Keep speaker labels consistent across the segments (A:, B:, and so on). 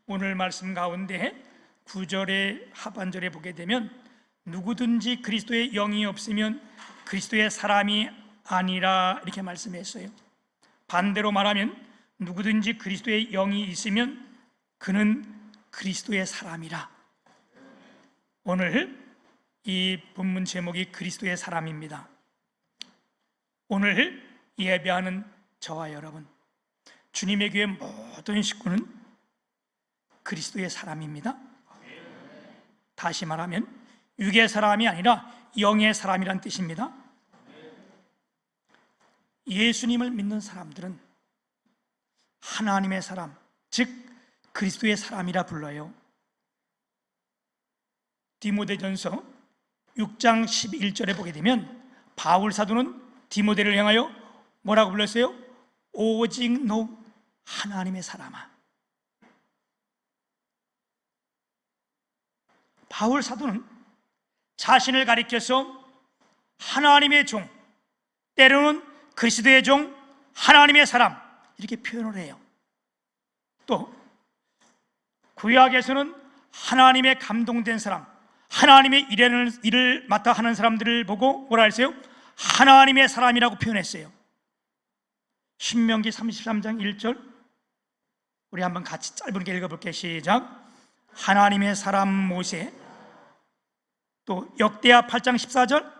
A: 오늘 말씀 가운데 9절의 하반절에 보게 되면 누구든지 그리스도의 영이 없으면 그리스도의 사람이 아니라 이렇게 말씀했어요. 반대로 말하면 누구든지 그리스도의 영이 있으면 그는 그리스도의 사람이라. 오늘 이 본문 제목이 그리스도의 사람입니다. 오늘 예배하는 저와 여러분, 주님의 교회 모든 식구는 그리스도의 사람입니다. 다시 말하면 육의 사람이 아니라 영의 사람이란 뜻입니다. 예수님을 믿는 사람들은 하나님의 사람, 즉 그리스도의 사람이라 불러요. 디모데전서 6장 11절에 보게 되면 바울 사도는 디모데를 향하여 뭐라고 불렀어요? 오직 너 하나님의 사람아. 바울 사도는 자신을 가리켜서 하나님의 종, 때로는 그리스도의 종, 하나님의 사람 이렇게 표현을 해요. 또 구약에서는 하나님의 감동된 사람, 하나님의 일을 맡아 하는 사람들을 보고 뭐라 했어요? 하나님의 사람이라고 표현했어요. 신명기 33장 1절 우리 한번 같이 짧게 읽어볼게요. 시작. 하나님의 사람 모세. 또 역대하 8장 14절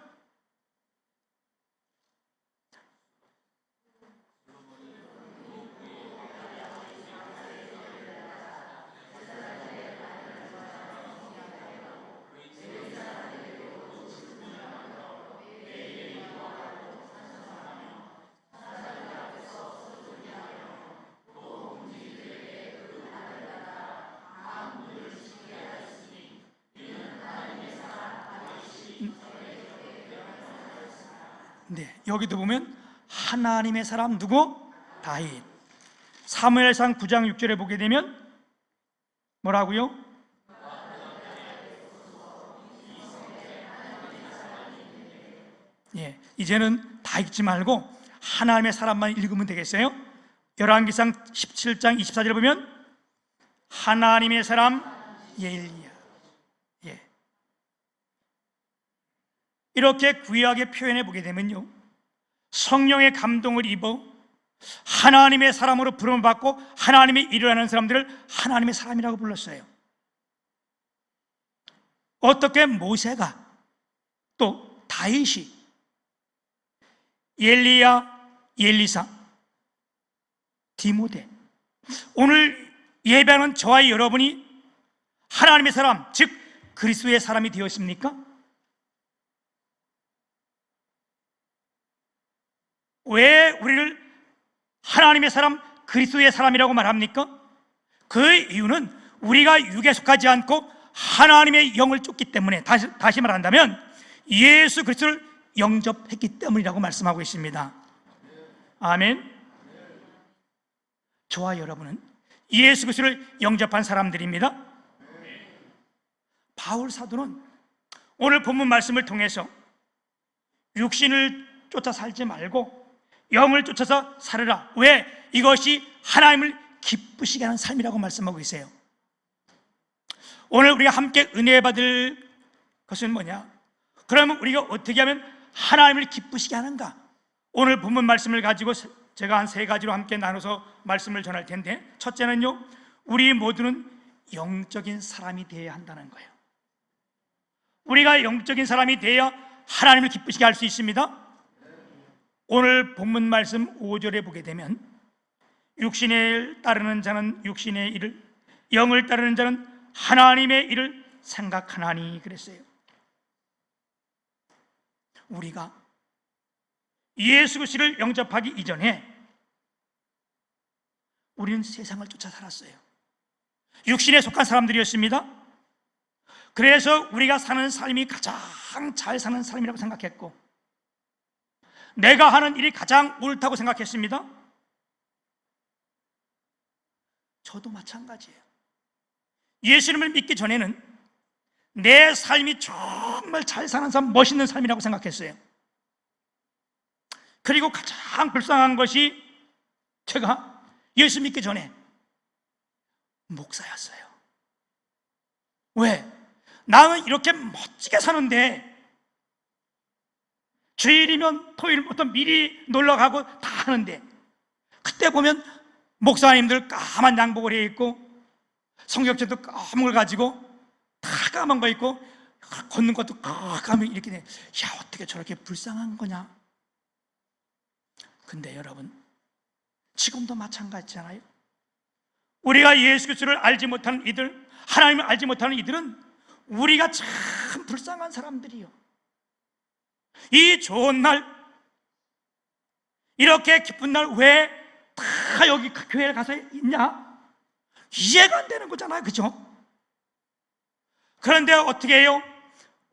A: 네, 여기도 보면 하나님의 사람 누구? 다윗. 사무엘상 9장 6절에 보게 되면 뭐라고요? 예, 이제는 다 읽지 말고 하나님의 사람만 읽으면 되겠어요? 열왕기상 17장 24절에 보면 하나님의 사람 예일리야. 예. 이렇게 구약에 표현해 보게 되면요, 성령의 감동을 입어 하나님의 사람으로 부름을 받고 하나님의 일을 하는 사람들을 하나님의 사람이라고 불렀어요. 어떻게 모세가, 또 다윗이, 엘리야, 엘리사, 디모데, 오늘 예배하는 저와 여러분이 하나님의 사람, 즉 그리스도의 사람이 되었습니까? 왜 우리를 하나님의 사람, 그리스도의 사람이라고 말합니까? 그 이유는 우리가 육에 속하지 않고 하나님의 영을 쫓기 때문에, 다시 말한다면 예수 그리스도를 영접했기 때문이라고 말씀하고 있습니다. 아멘. 저와 여러분은 예수 그리스도를 영접한 사람들입니다. 바울 사도는 오늘 본문 말씀을 통해서 육신을 쫓아 살지 말고 영을 쫓아서 살으라. 왜? 이것이 하나님을 기쁘시게 하는 삶이라고 말씀하고 있어요. 오늘 우리가 함께 은혜 받을 것은 뭐냐? 그러면 우리가 어떻게 하면 하나님을 기쁘시게 하는가? 오늘 본문 말씀을 가지고 제가 한 3가지로 함께 나눠서 말씀을 전할 텐데, 첫째는요, 우리 모두는 영적인 사람이 되어야 한다는 거예요. 우리가 영적인 사람이 되어야 하나님을 기쁘시게 할 수 있습니다. 오늘 본문 말씀 5절에 보게 되면 육신의 일 따르는 자는 육신의 일을, 영을 따르는 자는 하나님의 일을 생각하나니 그랬어요. 우리가 예수 그리스도를 영접하기 이전에 우리는 세상을 쫓아 살았어요. 육신에 속한 사람들이었습니다. 그래서 우리가 사는 삶이 가장 잘 사는 삶이라고 생각했고, 내가 하는 일이 가장 옳다고 생각했습니다. 저도 마찬가지예요. 예수님을 믿기 전에는 내 삶이 정말 잘 사는 삶, 멋있는 삶이라고 생각했어요. 그리고 가장 불쌍한 것이 제가 예수 믿기 전에 목사였어요. 왜? 나는 이렇게 멋지게 사는데 주일이면 토요일부터 미리 놀러가고 다 하는데, 그때 보면 목사님들 까만 양복을 해 입고 성경책도 까만 걸 가지고 다 까만 거 입고 걷는 것도 까만 이렇게 돼. 야, 어떻게 저렇게 불쌍한 거냐? 근데 여러분, 지금도 마찬가지잖아요. 우리가 예수 그리스도를 알지 못하는 이들, 하나님을 알지 못하는 이들은 우리가 참 불쌍한 사람들이요. 이 좋은 날, 이렇게 기쁜 날 왜 다 여기 교회에 가서 있냐? 이해가 안 되는 거잖아요, 그죠? 그런데 어떻게 해요?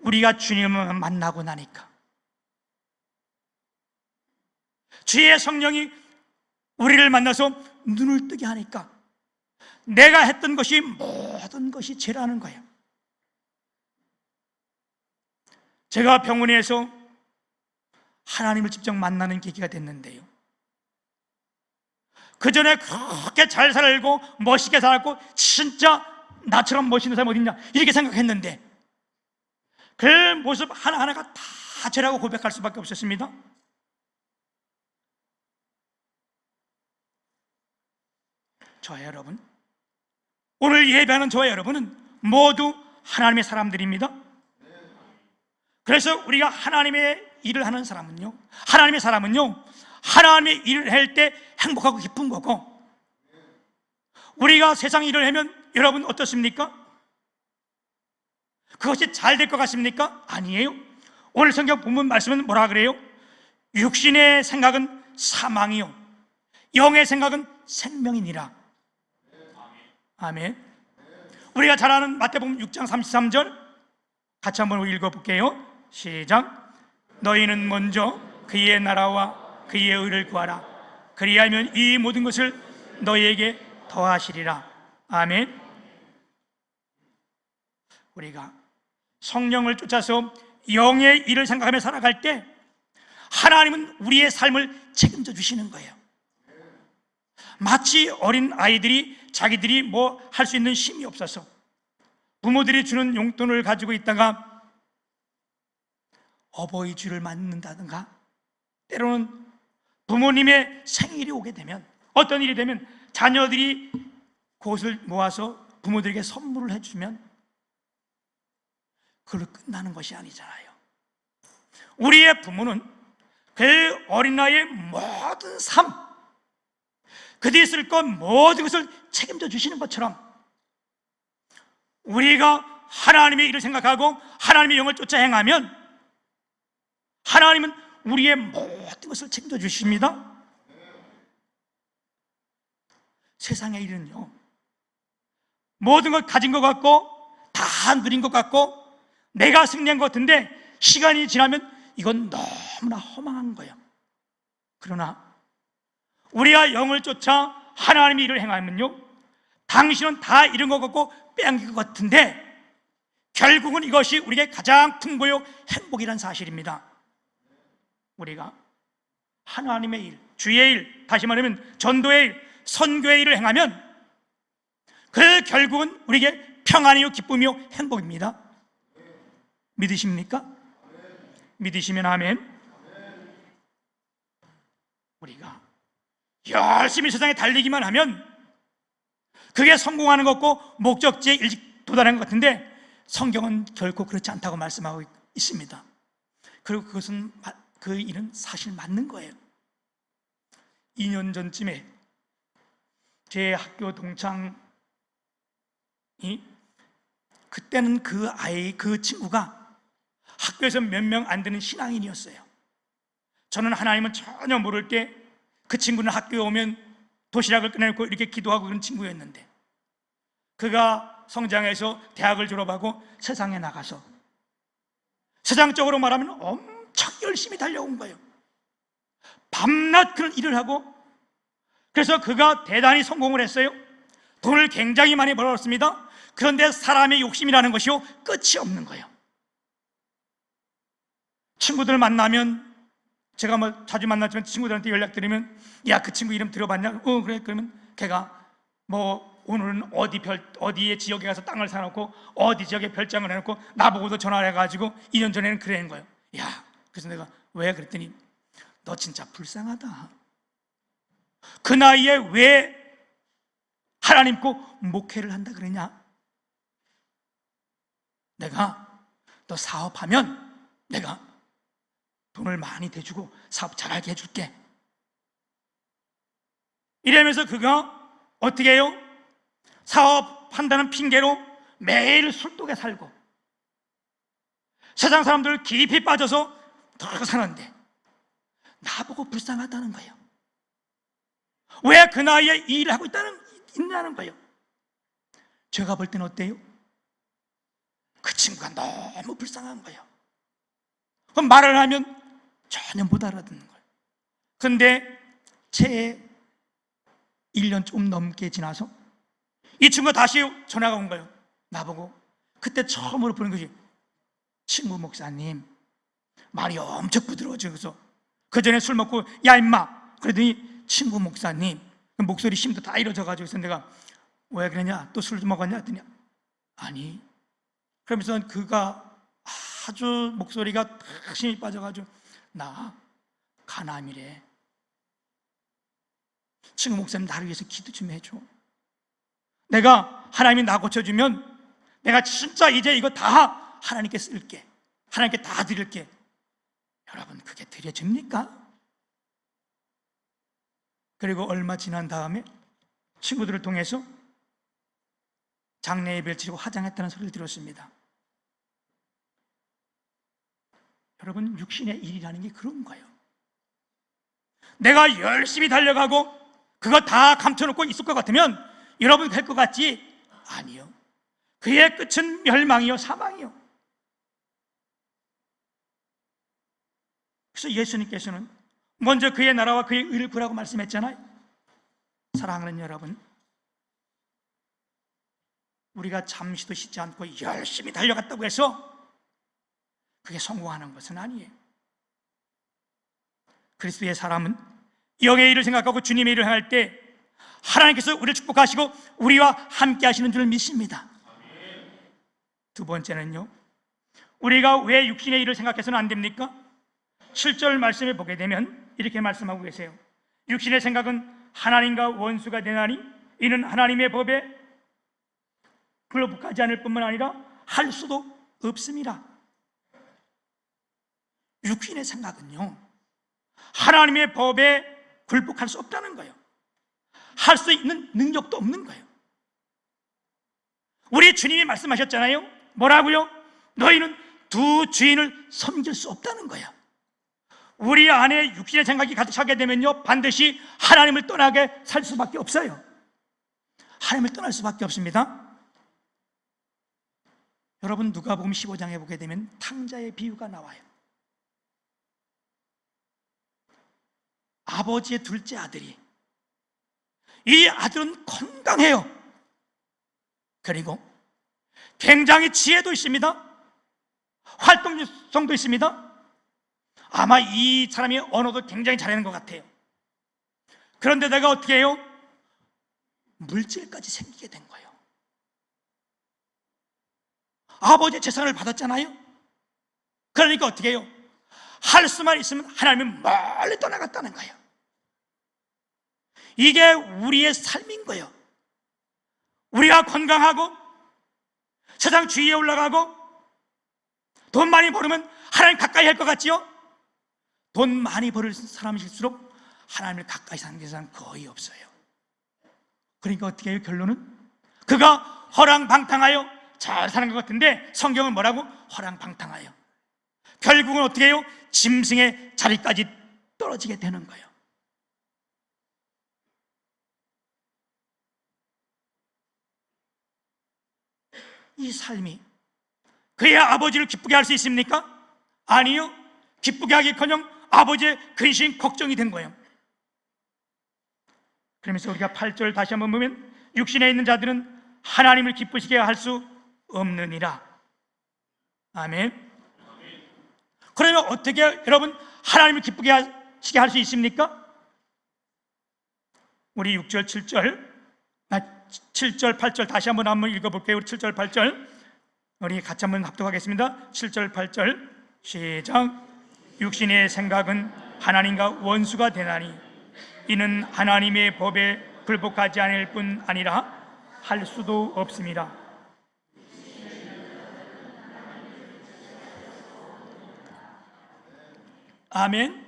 A: 우리가 주님을 만나고 나니까, 주의 성령이 우리를 만나서 눈을 뜨게 하니까 내가 했던 것이 모든 것이 죄라는 거예요. 제가 병원에서 하나님을 직접 만나는 계기가 됐는데요, 그 전에 그렇게 잘 살고 멋있게 살았고 진짜 나처럼 멋있는 사람 어딨냐 이렇게 생각했는데, 그 모습 하나하나가 다 죄라고 고백할 수밖에 없었습니다. 저와 여러분, 오늘 예배하는 저와 여러분은 모두 하나님의 사람들입니다. 그래서 우리가 하나님의 일을 하는 사람은요, 하나님의 사람은요, 하나님의 일을 할 때 행복하고 기쁜 거고, 우리가 세상 일을 하면 여러분 어떻습니까? 그것이 잘 될 것 같습니까? 아니에요. 오늘 성경 본문 말씀은 뭐라 그래요? 육신의 생각은 사망이요, 영의 생각은 생명이니라. 아멘. 우리가 잘 아는 마태복음 6장 33절 같이 한번 읽어볼게요. 시작. 너희는 먼저 그의 나라와 그의 의를 구하라. 그리하면 이 모든 것을 너희에게 더하시리라. 아멘. 우리가 성령을 쫓아서 영의 일을 생각하며 살아갈 때 하나님은 우리의 삶을 책임져 주시는 거예요. 마치 어린 아이들이 자기들이 뭐 할 수 있는 힘이 없어서 부모들이 주는 용돈을 가지고 있다가 어버이 주를 맞는다든가, 때로는 부모님의 생일이 오게 되면, 어떤 일이 되면 자녀들이 그것을 모아서 부모들에게 선물을 해주면 그걸로 끝나는 것이 아니잖아요. 우리의 부모는 그 어린 나이의 모든 삶, 그들이 쓸 것 모든 것을 책임져 주시는 것처럼 우리가 하나님의 일을 생각하고 하나님의 영을 쫓아 행하면 하나님은 우리의 모든 것을 책임져 주십니다. 세상의 일은요, 모든 걸 가진 것 같고 다 누린 것 같고 내가 승리한 것 같은데 시간이 지나면 이건 너무나 허망한 거예요. 그러나 우리가 영을 쫓아 하나님의 일을 행하면요, 당신은 다 잃은 것 같고 빼앗긴 것 같은데 결국은 이것이 우리에게 가장 풍부요 행복이라는 사실입니다. 우리가 하나님의 일, 주의 일, 다시 말하면 전도의 일, 선교의 일을 행하면 그 결국은 우리에게 평안이요 기쁨이요 행복입니다. 믿으십니까? 믿으시면 아멘. 우리가 열심히 세상에 달리기만 하면 그게 성공하는 것고 목적지에 일찍 도달하는 것 같은데 성경은 결코 그렇지 않다고 말씀하고 있습니다. 그리고 그것은 그 일은 사실 맞는 거예요. 2년 전쯤에 제 학교 동창이, 그때는 그 친구가 학교에서 몇 명 안 되는 신앙인이었어요. 저는 하나님은 전혀 모를 때 그 친구는 학교에 오면 도시락을 꺼내놓고 이렇게 기도하고 그런 친구였는데, 그가 성장해서 대학을 졸업하고 세상에 나가서 세상적으로 말하면 엄청 열심히 달려온 거예요. 밤낮 그런 일을 하고, 그래서 그가 대단히 성공을 했어요. 돈을 굉장히 많이 벌었습니다. 그런데 사람의 욕심이라는 것이요 끝이 없는 거예요. 친구들 만나면, 제가 뭐 자주 만났지만 친구들한테 연락드리면 야, 그 친구 이름 들어봤냐? 그래. 그러면 걔가 뭐 오늘은 어디에 지역에 가서 땅을 사놓고 어디 지역에 별장을 해놓고 나보고도 전화를 해가지고 2년 전에는 그러는 거예요. 야, 그래서 내가 왜 그랬더니 너 진짜 불쌍하다. 그 나이에 왜 하나님 꼭 목회를 한다 그러냐? 내가 너 사업하면 내가 돈을 많이 대주고 사업 잘하게 해줄게. 이러면서 그가 어떻게 해요? 사업한다는 핑계로 매일 술독에 살고 세상 사람들 깊이 빠져서 더 사는데 나보고 불쌍하다는 거예요. 왜 그 나이에 이 일을 하고 있다는 거예요. 제가 볼 때는 어때요? 그 친구가 너무 불쌍한 거예요. 그럼 말을 하면 전혀 못 알아듣는 거예요. 그런데 채 1년 좀 넘게 지나서 이 친구가 다시 전화가 온 거예요. 나보고 그때 처음으로 보는 거지. 친구 목사님 말이 엄청 부드러워져서 그 전에 술 먹고 야 임마 그러더니 친구 목사님 목소리 힘도 다 이러져가지고 그래서 내가 왜 그러냐 또 술 먹었냐 했더니 아니 그러면서 그가 아주 목소리가 탁 힘이 빠져가지고 나 가남이래. 친구 목사님 나를 위해서 기도 좀 해줘. 내가 하나님이 나 고쳐주면 내가 진짜 이제 이거 다 하나님께 쓸게. 하나님께 다 드릴게. 여러분 그게 드려집니까? 그리고 얼마 지난 다음에 친구들을 통해서 장례 예배를 치르고 화장했다는 소리를 들었습니다. 여러분 육신의 일이라는 게 그런 거예요. 내가 열심히 달려가고 그거 다 감춰놓고 있을 것 같으면 여러분 될 것 같지? 아니요. 그의 끝은 멸망이요 사망이요. 그래서 예수님께서는 먼저 그의 나라와 그의 의를 구하라고 말씀했잖아요. 사랑하는 여러분, 우리가 잠시도 쉬지 않고 열심히 달려갔다고 해서 그게 성공하는 것은 아니에요. 그리스도의 사람은 영의 일을 생각하고 주님의 일을 할 때 하나님께서 우리를 축복하시고 우리와 함께 하시는 줄 믿습니다. 두 번째는요, 우리가 왜 육신의 일을 생각해서는 안 됩니까? 7절 말씀을 보게 되면 이렇게 말씀하고 계세요. 육신의 생각은 하나님과 원수가 되나니 이는 하나님의 법에 굴복하지 않을 뿐만 아니라 할 수도 없습니다. 육신의 생각은요 하나님의 법에 굴복할 수 없다는 거예요. 할 수 있는 능력도 없는 거예요. 우리 주님이 말씀하셨잖아요. 뭐라고요? 너희는 두 주인을 섬길 수 없다는 거예요. 우리 안에 육신의 생각이 가득 차게 되면요 반드시 하나님을 떠나게 살 수밖에 없어요. 하나님을 떠날 수밖에 없습니다. 여러분 누가복음 15장에 보게 되면 탕자의 비유가 나와요. 아버지의 둘째 아들이, 이 아들은 건강해요. 그리고 굉장히 지혜도 있습니다. 활동성도 있습니다. 아마 이 사람이 언어도 굉장히 잘하는 것 같아요. 그런데 내가 어떻게 해요? 물질까지 생기게 된 거예요. 아버지의 재산을 받았잖아요. 그러니까 어떻게 해요? 할 수만 있으면 하나님은 멀리 떠나갔다는 거예요. 이게 우리의 삶인 거예요. 우리가 건강하고 세상 주위에 올라가고 돈 많이 벌으면 하나님 가까이 할 것 같지요? 돈 많이 벌을 사람일수록 하나님을 가까이 사는 사람은 거의 없어요. 그러니까 어떻게 해요? 결론은 그가 허랑방탕하여 잘 사는 것 같은데 성경은 뭐라고? 허랑방탕하여. 결국은 어떻게 해요? 짐승의 자리까지 떨어지게 되는 거예요. 이 삶이 그의 아버지를 기쁘게 할 수 있습니까? 아니요. 기쁘게 하기커녕 아버지의 근심 걱정이 된 거예요. 그러면서 우리가 8절 다시 한번 보면 육신에 있는 자들은 하나님을 기쁘시게 할 수 없느니라. 아멘. 그러면 어떻게 여러분 하나님을 기쁘게 하시게 할 수 있습니까? 우리 6절 7절 7절 8절 다시 한번 읽어볼게요. 우리 7절 8절 우리 같이 한번 합독하겠습니다. 7절 8절 시작. 육신의 생각은 하나님과 원수가 되나니 이는 하나님의 법에 불복하지 않을 뿐 아니라 할 수도 없습니다. 아멘.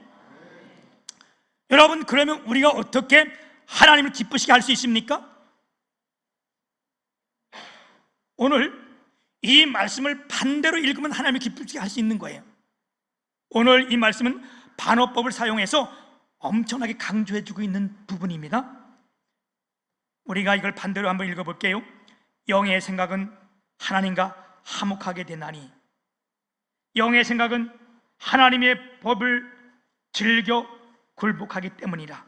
A: 여러분, 그러면 우리가 어떻게 하나님을 기쁘시게 할 수 있습니까? 오늘 이 말씀을 반대로 읽으면 하나님을 기쁘시게 할 수 있는 거예요. 오늘 이 말씀은 반어법을 사용해서 엄청나게 강조해주고 있는 부분입니다. 우리가 이걸 반대로 한번 읽어볼게요. 영의 생각은 하나님과 화목하게 되나니 영의 생각은 하나님의 법을 즐겨 굴복하기 때문이라.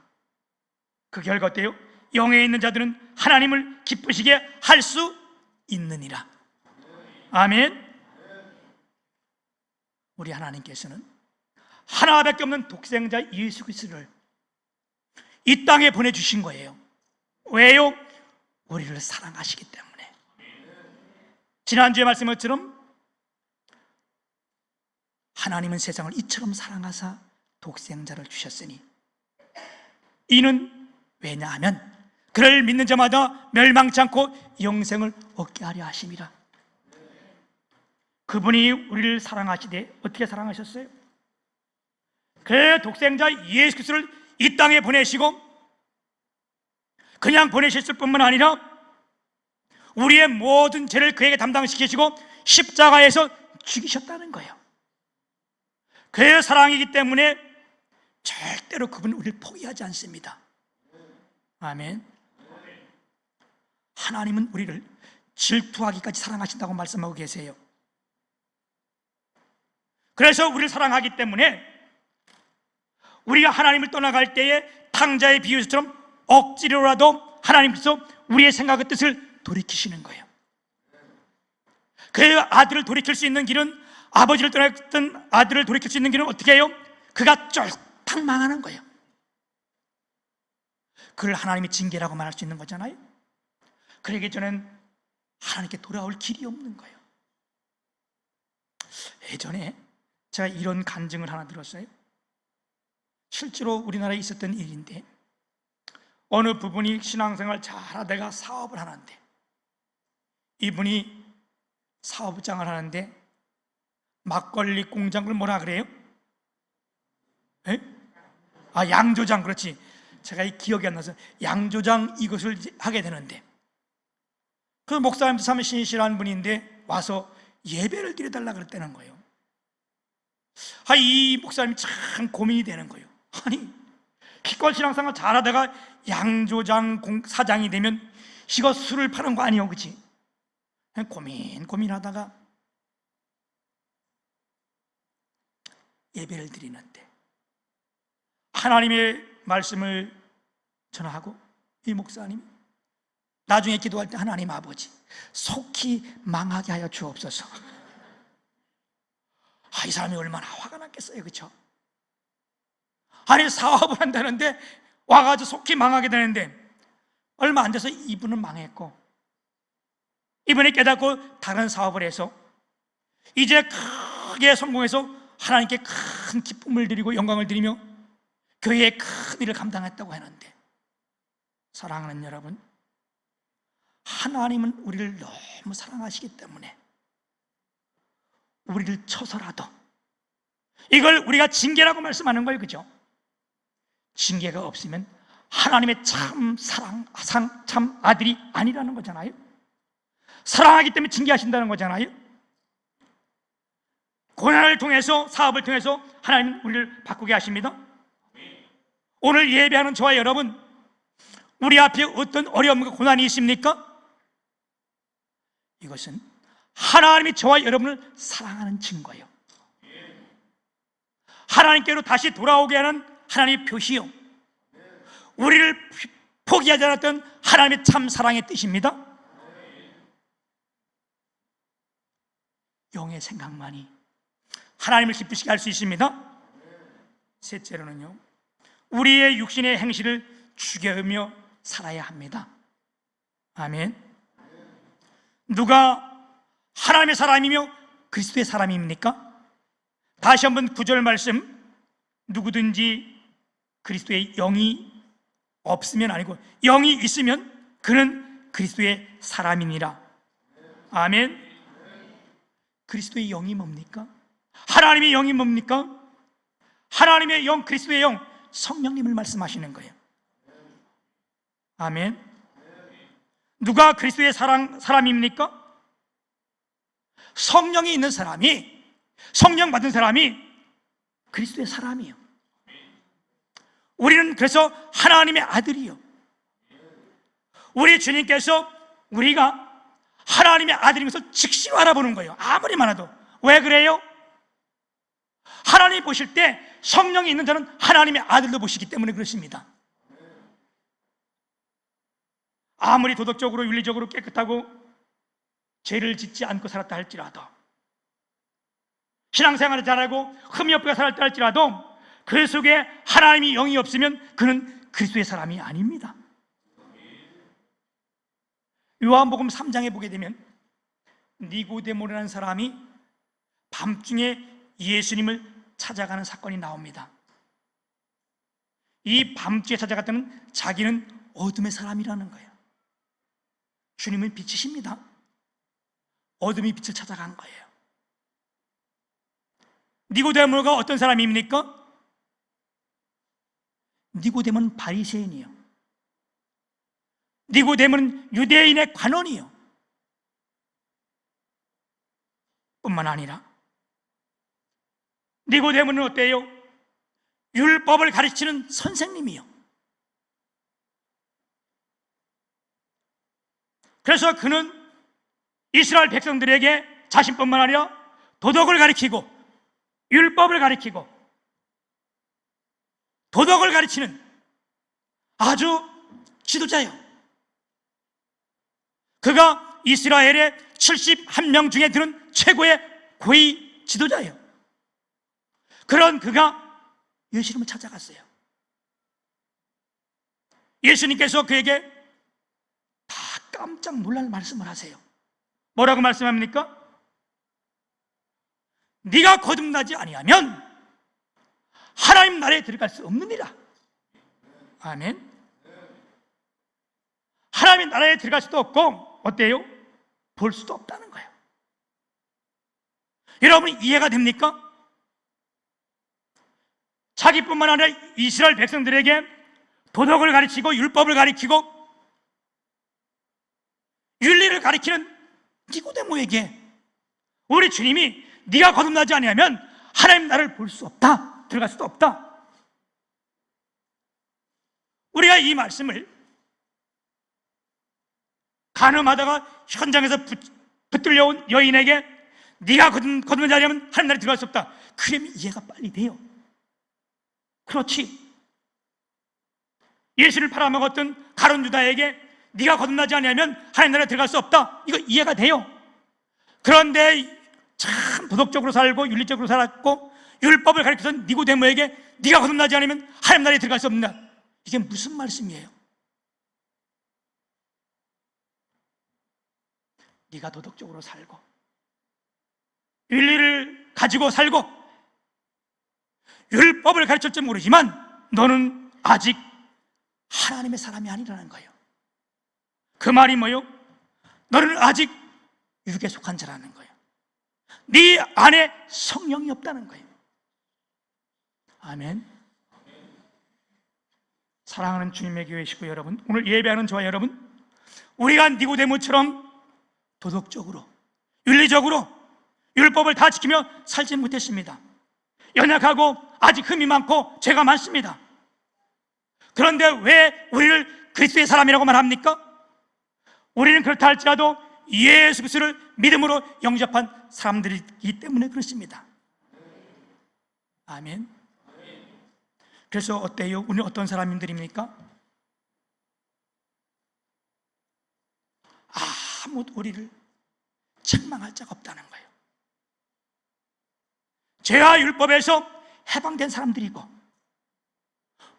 A: 그 결과 어때요? 영에 있는 자들은 하나님을 기쁘시게 할 수 있느니라. 아멘. 우리 하나님께서는 하나밖에 없는 독생자 예수 그리스도를 이 땅에 보내주신 거예요. 왜요? 우리를 사랑하시기 때문에. 지난주에 말씀한 것처럼 하나님은 세상을 이처럼 사랑하사 독생자를 주셨으니 이는 왜냐하면 그를 믿는 자마다 멸망치 않고 영생을 얻게 하려 하심이라. 그분이 우리를 사랑하시되 어떻게 사랑하셨어요? 그 독생자 예수 그리스도를 이 땅에 보내시고 그냥 보내셨을 뿐만 아니라 우리의 모든 죄를 그에게 담당시키시고 십자가에서 죽이셨다는 거예요. 그의 사랑이기 때문에 절대로 그분은 우리를 포기하지 않습니다. 아멘. 하나님은 우리를 질투하기까지 사랑하신다고 말씀하고 계세요. 그래서 우리를 사랑하기 때문에 우리가 하나님을 떠나갈 때에 탕자의 비유처럼 억지로라도 하나님께서 우리의 생각과 뜻을 돌이키시는 거예요. 그 아들을 돌이킬 수 있는 길은, 아버지를 떠났던 아들을 돌이킬 수 있는 길은 어떻게 해요? 그가 쫄딱 망하는 거예요. 그걸 하나님의 징계라고 말할 수 있는 거잖아요. 그러기 전엔 하나님께 돌아올 길이 없는 거예요. 예전에 제가 이런 간증을 하나 들었어요. 실제로 우리나라에 있었던 일인데, 어느 부분이 신앙생활 잘하다가 사업을 하는데, 이분이 사업장을 하는데 막걸리 공장을 뭐라 그래요? 에? 아, 양조장. 그렇지. 제가 이 기억이 안 나서 양조장 이것을 하게 되는데, 그 목사님도 참 신실한 분인데 와서 예배를 드려달라 그랬다는 거예요. 이 목사님이 참 고민이 되는 거예요. 아니, 기껏 신앙생활 잘하다가 양조장 사장이 되면 이거 술을 파는 거 아니에요, 그치? 고민하다가 예배를 드리는데 하나님의 말씀을 전하고, 이 목사님이 나중에 기도할 때 하나님 아버지 속히 망하게 하여 주옵소서. 이 사람이 얼마나 화가 났겠어요, 그렇죠? 아니, 사업을 한다는데 와가지고 속히 망하게 되는데 얼마 안 돼서 이분은 망했고, 이분이 깨닫고 다른 사업을 해서 이제 크게 성공해서 하나님께 큰 기쁨을 드리고 영광을 드리며 교회의 큰 일을 감당했다고 하는데, 사랑하는 여러분, 하나님은 우리를 너무 사랑하시기 때문에 우리를 쳐서라도, 이걸 우리가 징계라고 말씀하는 거예요, 그죠? 징계가 없으면 하나님의 참 참 아들이 아니라는 거잖아요. 사랑하기 때문에 징계하신다는 거잖아요. 고난을 통해서, 사업을 통해서 하나님은 우리를 바꾸게 하십니다. 오늘 예배하는 저와 여러분, 우리 앞에 어떤 어려움과 고난이 있습니까? 이것은 하나님이 저와 여러분을 사랑하는 증거예요. 하나님께로 다시 돌아오게 하는 하나님의 표시요, 우리를 포기하지 않았던 하나님의 참 사랑의 뜻입니다. 영의 생각만이 하나님을 기쁘시게 할 수 있습니다. 셋째로는요, 우리의 육신의 행실을 죽여며 살아야 합니다. 아멘. 누가 하나님의 사람이며 그리스도의 사람입니까? 다시 한번 9절 말씀, 누구든지 그리스도의 영이 없으면 아니고 영이 있으면 그는 그리스도의 사람이니라. 아멘. 그리스도의 영이 뭡니까? 하나님의 영이 뭡니까? 하나님의 영, 그리스도의 영, 성령님을 말씀하시는 거예요. 아멘. 누가 그리스도의 사람입니까? 성령이 있는 사람이, 성령 받은 사람이 그리스도의 사람이에요. 우리는 그래서 하나님의 아들이요, 우리 주님께서 우리가 하나님의 아들이면서 즉시로 알아보는 거예요. 아무리 많아도. 왜 그래요? 하나님 보실 때 성령이 있는 자는 하나님의 아들로 보시기 때문에 그렇습니다. 아무리 도덕적으로 윤리적으로 깨끗하고 죄를 짓지 않고 살았다 할지라도, 신앙생활을 잘하고 흠이 없게 살았다 할지라도 그 속에 하나님이 영이 없으면 그는 그리스도의 사람이 아닙니다. 요한복음 3장에 보게 되면 니고데모라는 사람이 밤중에 예수님을 찾아가는 사건이 나옵니다. 이 밤중에 찾아갔다는 자기는 어둠의 사람이라는 거예요. 주님은 빛이십니다. 어둠이 빛을 찾아간 거예요. 니고데모가 어떤 사람입니까? 니고데모는 바리새인이요, 니고데모는 유대인의 관원이요, 뿐만 아니라 니고데모는 어때요? 율법을 가르치는 선생님이요. 그래서 그는 이스라엘 백성들에게 자신뿐만 아니라 도덕을 가르치고 율법을 가르치고 도덕을 가르치는 아주 지도자예요. 그가 이스라엘의 71명 중에 드는 최고의 고위 지도자예요. 그런 그가 예수님을 찾아갔어요. 예수님께서 그에게 다 깜짝 놀랄 말씀을 하세요. 뭐라고 말씀합니까? 네가 거듭나지 아니하면 하나님 나라에 들어갈 수 없느니라. 아멘. 하나님의 나라에 들어갈 수도 없고 어때요? 볼 수도 없다는 거예요. 여러분 이해가 됩니까? 자기뿐만 아니라 이스라엘 백성들에게 도덕을 가르치고 율법을 가르치고 윤리를 가르치는 니고데모에게 우리 주님이 네가 거듭나지 아니하면 하나님 나라를 볼 수 없다, 들어갈 수도 없다. 우리가 이 말씀을 간음하다가 현장에서 붙들려온 여인에게 네가 거듭나지 아니하면 하나님 나라에 들어갈 수 없다, 그러면 이해가 빨리 돼요. 그렇지. 예수를 팔아먹었던 가룟 유다에게 네가 거듭나지 아니하면 하나님 나라에 들어갈 수 없다, 이거 이해가 돼요. 그런데 참 도덕적으로 살고 윤리적으로 살았고 율법을 가르쳐서 니고데모에게 네가 거듭나지 않으면 하나님 나라에 들어갈 수 없는다, 이게 무슨 말씀이에요? 네가 도덕적으로 살고 윤리를 가지고 살고 율법을 가르칠지 모르지만 너는 아직 하나님의 사람이 아니라는 거예요. 그 말이 뭐예요? 너는 아직 육에 속한 자라는 거예요. 네 안에 성령이 없다는 거예요. 아멘. 사랑하는 주님의 교회 식구 여러분, 오늘 예배하는 저와 여러분, 우리가 니고데모처럼 도덕적으로 윤리적으로 율법을 다 지키며 살지 못했습니다. 연약하고 아직 흠이 많고 죄가 많습니다. 그런데 왜 우리를 그리스도의 사람이라고 말합니까? 우리는 그렇다 할지라도 예수 그리스도를 믿음으로 영접한 사람들이기 때문에 그렇습니다. 아멘. 그래서 어때요? 우리는 어떤 사람들입니까? 아무도 우리를 책망할 자가 없다는 거예요. 죄와 율법에서 해방된 사람들이고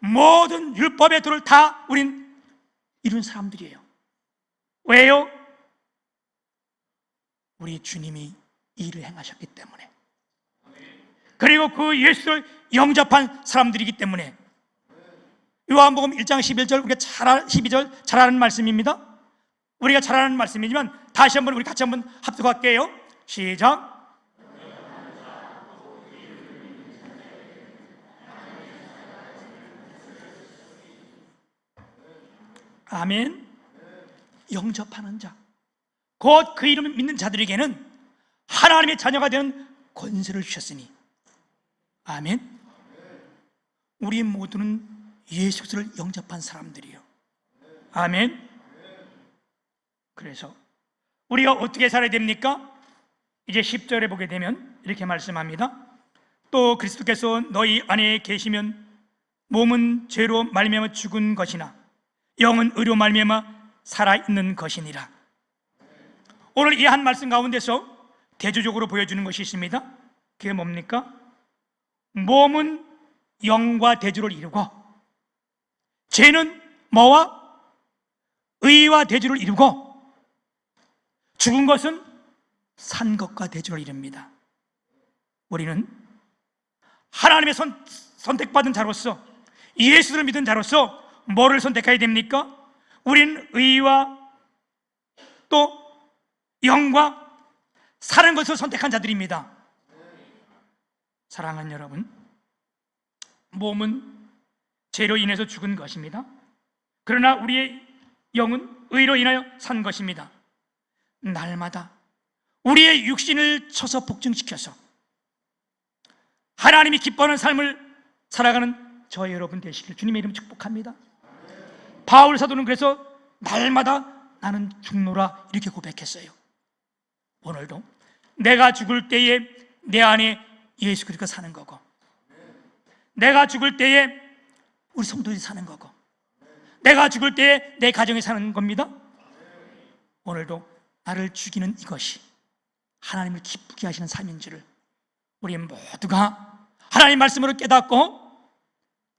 A: 모든 율법의 도를 다 우린 이룬 사람들이에요. 왜요? 우리 주님이 이 일을 행하셨기 때문에, 그리고 그 예수를 영접한 사람들이기 때문에. 요한복음 1장 11절, 우리가 12절 잘 아는 말씀입니다. 우리가 잘 아는 말씀이지만 다시 한번 우리 같이 한번 합독할게요. 시작. 아멘. 영접하는 자, 곧 그 이름을 믿는 자들에게는 하나님의 자녀가 되는 권세를 주셨으니. 아멘. 우리 모두는 예수 그리스도를 영접한 사람들이요. 아멘. 그래서 우리가 어떻게 살아야 됩니까? 이제 10절에 보게 되면 이렇게 말씀합니다. 또 그리스도께서 너희 안에 계시면 몸은 죄로 말미암아 죽은 것이나 영은 의로 말미암아 살아있는 것이니라. 오늘 이 한 말씀 가운데서 대조적으로 보여주는 것이 있습니다. 그게 뭡니까? 몸은 영과 대조를 이루고, 죄는 뭐와? 의와 대조를 이루고, 죽은 것은 산 것과 대조를 이룹니다. 우리는 하나님의 선택받은 자로서, 예수를 믿은 자로서 뭐를 선택해야 됩니까? 우리는 의와 또 영과 사는 것을 선택한 자들입니다. 사랑하는 여러분, 몸은 죄로 인해서 죽은 것입니다. 그러나 우리의 영은 의로 인하여 산 것입니다. 날마다 우리의 육신을 쳐서 복종시켜서 하나님이 기뻐하는 삶을 살아가는 저 여러분 되시길 주님의 이름 축복합니다. 바울 사도는 그래서 날마다 나는 죽노라 이렇게 고백했어요. 오늘도 내가 죽을 때에 내 안에 예수 그리스도가 사는 거고, 내가 죽을 때에 우리 성도들이 사는 거고, 내가 죽을 때에 내 가정이 사는 겁니다. 오늘도 나를 죽이는 이것이 하나님을 기쁘게 하시는 삶인 줄을 우리 모두가 하나님 말씀으로 깨닫고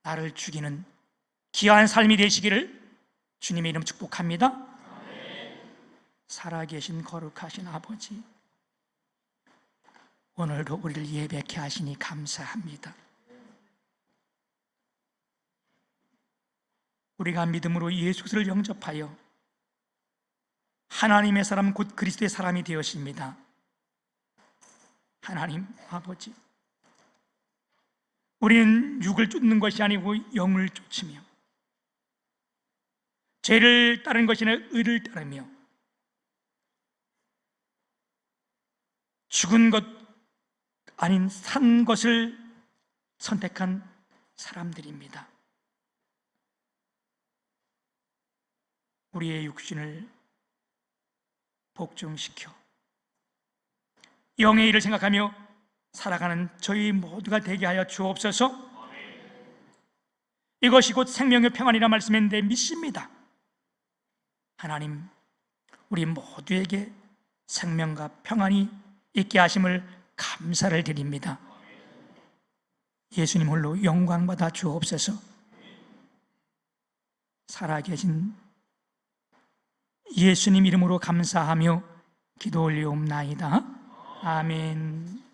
A: 나를 죽이는 귀한 삶이 되시기를 주님의 이름 축복합니다. 살아계신 거룩하신 아버지, 오늘도 우리를 예배케 하시니 감사합니다. 우리가 믿음으로 예수 그리스도를 영접하여 하나님의 사람 곧 그리스도의 사람이 되었습니다. 하나님 아버지, 우리는 육을 쫓는 것이 아니고 영을 쫓으며 죄를 따르는 것이 아니라 의를 따르며 죽은 것 아닌 산 것을 선택한 사람들입니다. 우리의 육신을 복종시켜 영의 일을 생각하며 살아가는 저희 모두가 되게 하여 주옵소서. 이것이 곧 생명의 평안이라 말씀했는데 믿습니다. 하나님, 우리 모두에게 생명과 평안이 있게 하심을 감사를 드립니다. 예수님 홀로 영광 받아 주옵소서. 살아계신 예수님 이름으로 감사하며 기도 올리옵나이다. 아멘.